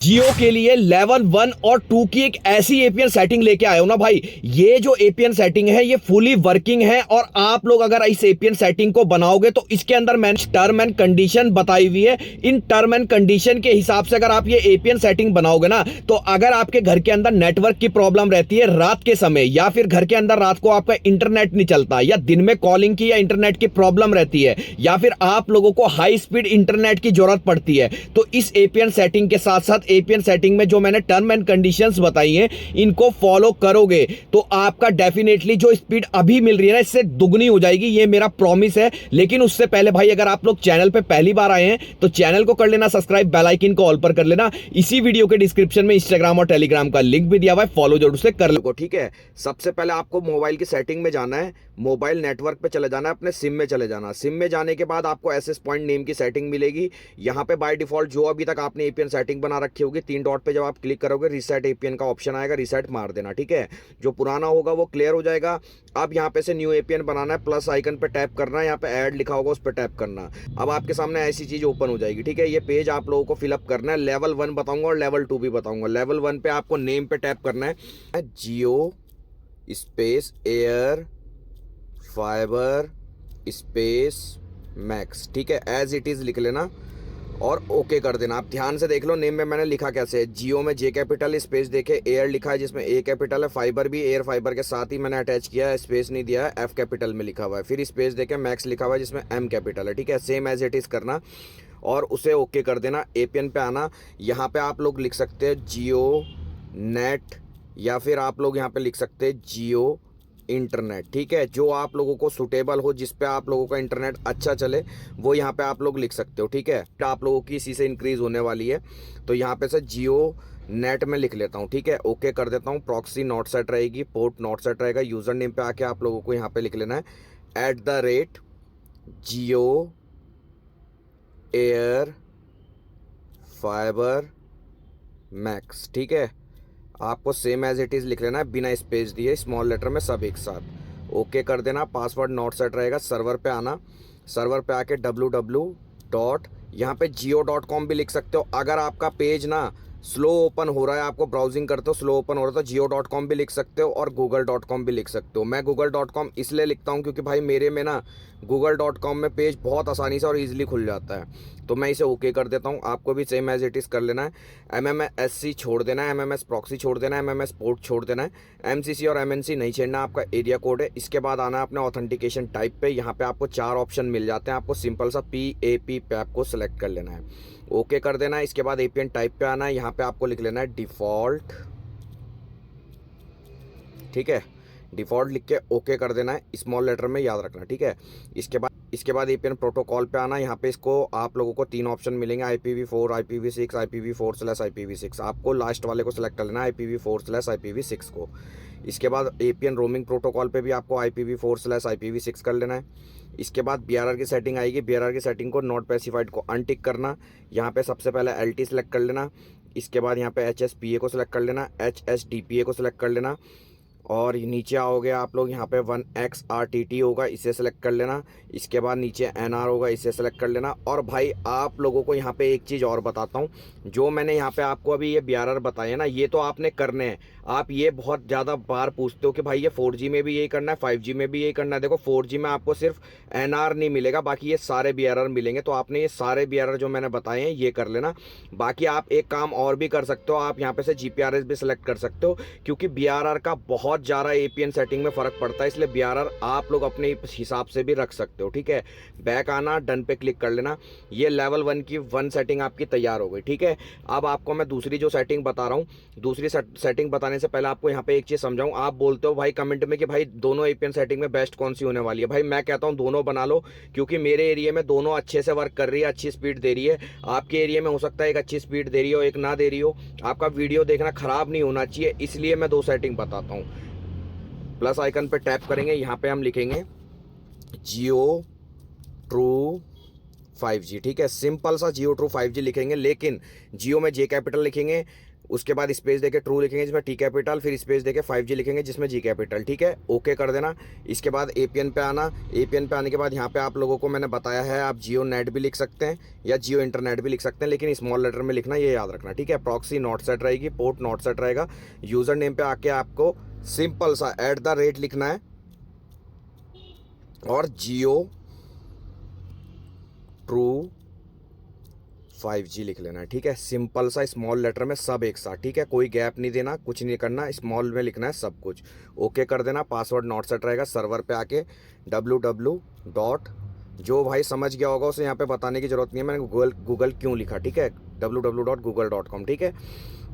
जियो के लिए लेवल 1 और 2 की एक ऐसी एपीएन सेटिंग लेके आया हूं ना भाई। ये जो एपीएन सेटिंग है ये फुली वर्किंग है और आप लोग अगर इस एपीएन सेटिंग को बनाओगे तो इसके अंदर मैंने टर्म एंड कंडीशन बताई हुई है। इन टर्म एंड कंडीशन के हिसाब से अगर आप ये एपीएन सेटिंग बनाओगे ना तो अगर आपके घर के अंदर नेटवर्क की प्रॉब्लम रहती है रात के समय, या फिर घर के अंदर रात को आपका इंटरनेट नहीं चलता, या दिन में कॉलिंग की या इंटरनेट की प्रॉब्लम रहती है, या फिर आप लोगों को हाई स्पीड इंटरनेट की जरूरत पड़ती है, तो इस एपीएन सेटिंग के साथ साथ एपीएन सेटिंग में जो मैंने टर्म एंड कंडीशंस बताई हैं इनको फॉलो करोगे तो आपका डेफिनेटली जो स्पीड अभी मिल रही है ना इससे दुगनी हो जाएगी, ये मेरा प्रॉमिस है। लेकिन उससे पहले भाई अगर आप लोग चैनल पे पहली बार आए हैं तो चैनल को कर लेना सब्सक्राइब, बेल आइकन को ऑल पर कर लेना। इसी वीडियो के डिस्क्रिप्शन में इंस्टाग्राम और टेलीग्राम का लिंक भी दिया हुआ है, फॉलो जरूर से कर लो। ठीक है, सबसे पहले आपको मोबाइल की सेटिंग में जाना है, मोबाइल नेटवर्क पे चले जाना है, अपने सिम में चले जाना। सिम में जाने के बाद आपको एसएस पॉइंट नेम की सेटिंग मिलेगी। यहाँ पे बाय डिफॉल्ट जो अभी तक आपने एपीएन सेटिंग बना रखी होगी, 3 डॉट पे जब आप क्लिक करोगे रीसेट एपीएन का ऑप्शन आएगा, रीसेट मार देना। ठीक है, जो पुराना होगा वो क्लियर हो जाएगा। अब यहाँ पे से न्यू एपीएन बनाना है, प्लस आइकन पे टैप करना है, यहाँ पे ऐड लिखा होगा उस पर टैप करना। अब आपके सामने ऐसी चीज ओपन हो जाएगी। ठीक है, ये पेज आप लोगों को फिलअप करना है। लेवल 1 बताऊंगा और लेवल 2 भी बताऊंगा। लेवल 1 पे आपको नेम पे टैप करना है, Jio space air fiber space max. ठीक है, एज इट इज लिख लेना और ओके कर देना। आप ध्यान से देख लो नेम में मैंने लिखा कैसे है। जियो में जे कैपिटल स्पेस देखे, एयर लिखा है जिसमें ए कैपिटल है, फाइबर भी एयर फाइबर के साथ ही मैंने अटैच किया है, स्पेस नहीं दिया है, एफ कैपिटल में लिखा हुआ है। फिर स्पेस देखे मैक्स लिखा हुआ है जिसमें एम कैपिटल है। ठीक है, सेम एज इट इज करना और उसे ओके कर देना। एपीएन पे आना, यहाँ पे आप लोग लिख सकते हैं जियो नेट, या फिर आप लोग यहाँ पे लिख सकते हैं जियो इंटरनेट। ठीक है, जो आप लोगों को सुटेबल हो, जिस पे आप लोगों का इंटरनेट अच्छा चले वो यहाँ पे आप लोग लिख सकते हो। ठीक है, आप लोगों की इसी से इंक्रीज होने वाली है तो यहाँ पे से जियो नेट में लिख लेता हूँ। ठीक है, ओके कर देता हूँ। प्रॉक्सी नॉट सेट रहेगी, पोर्ट नॉट सेट रहेगा। यूजर नेम पे आके आप लोगों को यहाँ पे लिख लेना है @जियो एयर फाइबर मैक्स। ठीक है, आपको सेम एज इट इज़ लिख लेना है बिना स्पेस दिए, स्मॉल लेटर में सब एक साथ। ओके कर देना। पासवर्ड नॉट सेट रहेगा। सर्वर पे आना, सर्वर पे आके www डॉट यहाँ पे जियो.com भी लिख सकते हो। अगर आपका पेज ना स्लो ओपन हो रहा है, आपको ब्राउजिंग करते हो स्लो ओपन हो रहा है तो जियो.com भी लिख सकते हो और google.com भी लिख सकते हो। मैं google.com इसलिए लिखता हूँ क्योंकि भाई मेरे में ना google.com में पेज बहुत आसानी से और ईजिली खुल जाता है, तो मैं इसे ओके कर देता हूँ। आपको भी सेम एज इट इज़ कर लेना है। MMSC छोड़ देना है, MMS प्रॉक्सी छोड़ देना है, MMS पोर्ट छोड़ देना है, MCC और MNC नहीं छेड़ना, आपका एरिया कोड है। इसके बाद आना है अपने ऑथेंटिकेशन टाइप पे। यहाँ पे आपको 4 ऑप्शन मिल जाते हैं, आपको सिंपल सा PAP पैप को सिलेक्ट कर लेना है, ओके कर देना है। इसके बाद एपीएन टाइप पे आना है, यहाँ पे आपको लिख लेना है डिफ़ॉल्ट। ठीक है, डिफ़ॉल्ट लिख के ओके कर देना है, स्मॉल लेटर में याद रखना। ठीक है, इसके बाद एपीएन प्रोटोकॉल पे आना। यहाँ पे इसको आप लोगों को 3 ऑप्शन मिलेंगे, IPv4, IPv6, IPv4/IPv6। आपको लास्ट वाले को सिलेक्ट कर लेना है, IPv4/IPv6 को। इसके बाद एपीएन रोमिंग प्रोटोकॉल पे भी आपको IPv4/IPv6 कर लेना है। इसके बाद BRR की सेटिंग आएगी, BRR की सेटिंग को नॉट स्पेसिफाइड को अनटिक करना। यहाँ पे सबसे पहले LT सेलेक्ट कर लेना। इसके बाद यहाँ पे HSPA को सिलेक्ट कर लेना, HSDPA को सिलेक्ट कर लेना और नीचे आओगे आप लोग, यहाँ पे 1XRTT होगा, इसे सेलेक्ट कर लेना। इसके बाद नीचे NR होगा, इसे सेलेक्ट कर लेना। और भाई आप लोगों को यहाँ पे एक चीज़ और बताता हूँ, जो मैंने यहाँ पे आपको अभी ये BRR बताए ना, ये तो आपने करने हैं। आप ये बहुत ज़्यादा बार पूछते हो कि भाई ये 4G में भी यही करना है, 5G में भी यही करना है। देखो 4G में आपको सिर्फ NR नहीं मिलेगा, बाकी ये सारे BRR मिलेंगे, तो आपने ये सारे BRR जो मैंने बताए हैं ये कर लेना। बाकी आप एक काम और भी कर सकते हो, आप यहाँ पे से GPRS भी सिलेक्ट कर सकते हो, क्योंकि BRR का बहुत ज़्यादा एपीएन सेटिंग में फ़र्क पड़ता है, इसलिए BRR आप लोग अपने हिसाब से भी रख सकते हो। ठीक है, बैक आना, डन पे क्लिक कर लेना। ये लेवल 1 की 1 सेटिंग आपकी तैयार हो गई। ठीक है, अब आपको मैं दूसरी जो सेटिंग बता रहा हूँ, दूसरी सेटिंग बताने से पहले आपको यहाँ पे एक चीज़ समझाऊँ। आप बोलते हो भाई कमेंट में कि भाई दोनों एपीएन सेटिंग में बेस्ट कौन सी होने वाली है। भाई मैं कहता हूँ दोनों बना लो, क्योंकि मेरे एरिया में दोनों अच्छे से वर्क कर रही है, अच्छी स्पीड दे रही है। आपके एरिया में हो सकता है एक अच्छी स्पीड दे रही हो, एक ना दे रही हो। आपका वीडियो देखना ख़राब नहीं होना चाहिए, इसलिए मैं 2 सेटिंग बताता हूँ। प्लस आइकन पे टैप करेंगे, यहाँ पे हम लिखेंगे जियो ट्रू 5G। ठीक है, सिंपल सा जियो ट्रू 5G लिखेंगे, लेकिन जियो में J कैपिटल लिखेंगे, उसके बाद स्पेस देके ट्रू लिखेंगे जिसमें टी कैपिटल, फिर स्पेस देके 5G लिखेंगे जिसमें जी कैपिटल, ठीक है। ओके कर देना। इसके बाद एपीएन पे आना। एपीएन पे आने के बाद यहाँ पे आप लोगों को मैंने बताया है, आप जियो नेट भी लिख सकते हैं या जियो इंटरनेट भी लिख सकते हैं, लेकिन स्मॉल लेटर में लिखना, ये याद रखना, ठीक है। प्रॉक्सी नॉट सेट रहेगी, पोर्ट नॉट सेट रहेगा। यूजर नेम पे आके आपको सिंपल सा @ लिखना है और जियो ट्रू 5G लिख लेना है, ठीक है। सिंपल सा स्मॉल लेटर में सब एक साथ, ठीक है। कोई गैप नहीं देना, कुछ नहीं करना, स्मॉल में लिखना है सब कुछ। ओके कर देना। पासवर्ड नॉट सेट रहेगा। सर्वर पे आके www. जो भाई समझ गया होगा उसे यहाँ पे बताने की जरूरत नहीं है, मैंने गूगल क्यों लिखा, ठीक है, www.google.com, ठीक है।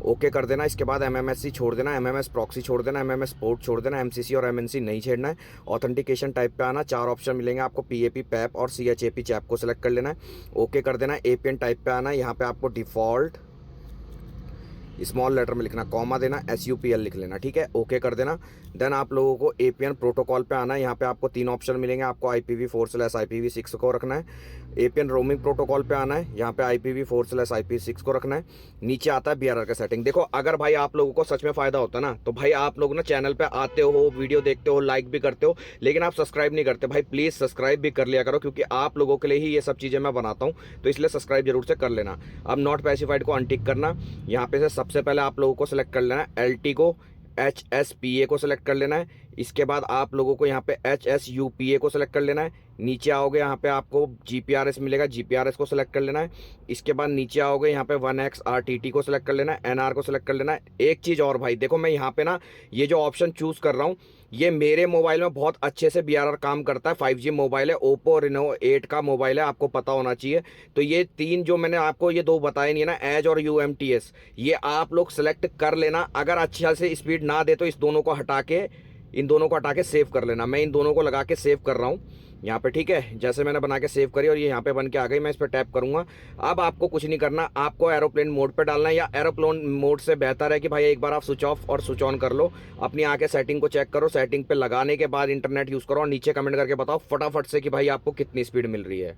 ओके कर देना। इसके बाद MMSC छोड़ देना, MMS प्रॉक्सी छोड़ देना, MMS पोर्ट छोड़ देना, MCC और MNC नहीं छेड़ना है। ऑथेंटिकेशन टाइप पे आना, 4 ऑप्शन मिलेंगे आपको, PAP, PAP और CHAP, चैप को सिलेक्ट कर लेना है। ओके कर देना। APN टाइप पे आना, यहाँ पे आपको डिफॉल्ट स्मॉल लेटर में लिखना, कॉमा देना, SUPL लिख लेना, ठीक है। ओके कर देना। देन आप लोगों को APN प्रोटोकॉल पे आना है। यहाँ पे आपको 3 ऑप्शन मिलेंगे, आपको IPv4/IPv6 को रखना है। APN रोमिंग प्रोटोकॉल पे आना है, यहाँ पे IPv4/IPv6 को रखना है। नीचे आता है BRR का सेटिंग। देखो अगर भाई आप लोगों को सच में फायदा होता ना, तो भाई आप लोग ना चैनल पे आते हो, वीडियो देखते हो, लाइक भी करते हो, लेकिन आप सब्सक्राइब नहीं करते। भाई प्लीज सब्सक्राइब भी कर लिया करो, क्योंकि आप लोगों के लिए ही ये सब चीजें मैं बनाता हूँ, तो इसलिए सब्सक्राइब जरूर से कर लेना। अब नॉट स्पेसिफाइड को अनटिक करना। यहाँ पे से सबसे पहले आप लोगों को सिलेक्ट कर लेना है LT को, HSPA को सिलेक्ट कर लेना है। इसके बाद आप लोगों को यहाँ पे HSUPA को सिलेक्ट कर लेना है। नीचे आओगे यहाँ पे आपको GPRS मिलेगा, GPRS को सिलेक्ट कर लेना है। इसके बाद नीचे आओगे यहाँ पे 1XRTT को सिलेक्ट कर लेना है, NR को सिलेक्ट कर लेना है। एक चीज़ और भाई देखो, मैं यहाँ पे ना ये जो ऑप्शन चूज कर रहा हूँ, ये मेरे मोबाइल में बहुत अच्छे से BRR काम करता है। 5G मोबाइल है, Oppo Reno 8 का मोबाइल है, आपको पता होना चाहिए। तो ये 3 जो मैंने आपको ये 2 बताए नहीं है ना, एज और UMTS, ये आप लोग सेलेक्ट कर लेना। अगर अच्छा से स्पीड ना दे तो इन दोनों को हटा के सेव कर लेना। मैं इन दोनों को लगा के सेव कर रहा हूँ यहाँ पे, ठीक है। जैसे मैंने बना के सेव करी और ये यहाँ पे बन के आ गई, मैं इस पर टैप करूंगा। अब आपको कुछ नहीं करना, आपको एरोप्लेन मोड पे डालना है, या एरोप्लेन मोड से बेहतर है कि भाई एक बार आप स्विच ऑफ और स्विच ऑन कर लो। अपनी आके सेटिंग को चेक करो, सेटिंग पे लगाने के बाद इंटरनेट यूज करो और नीचे कमेंट करके बताओ फटाफट से कि भाई आपको कितनी स्पीड मिल रही है।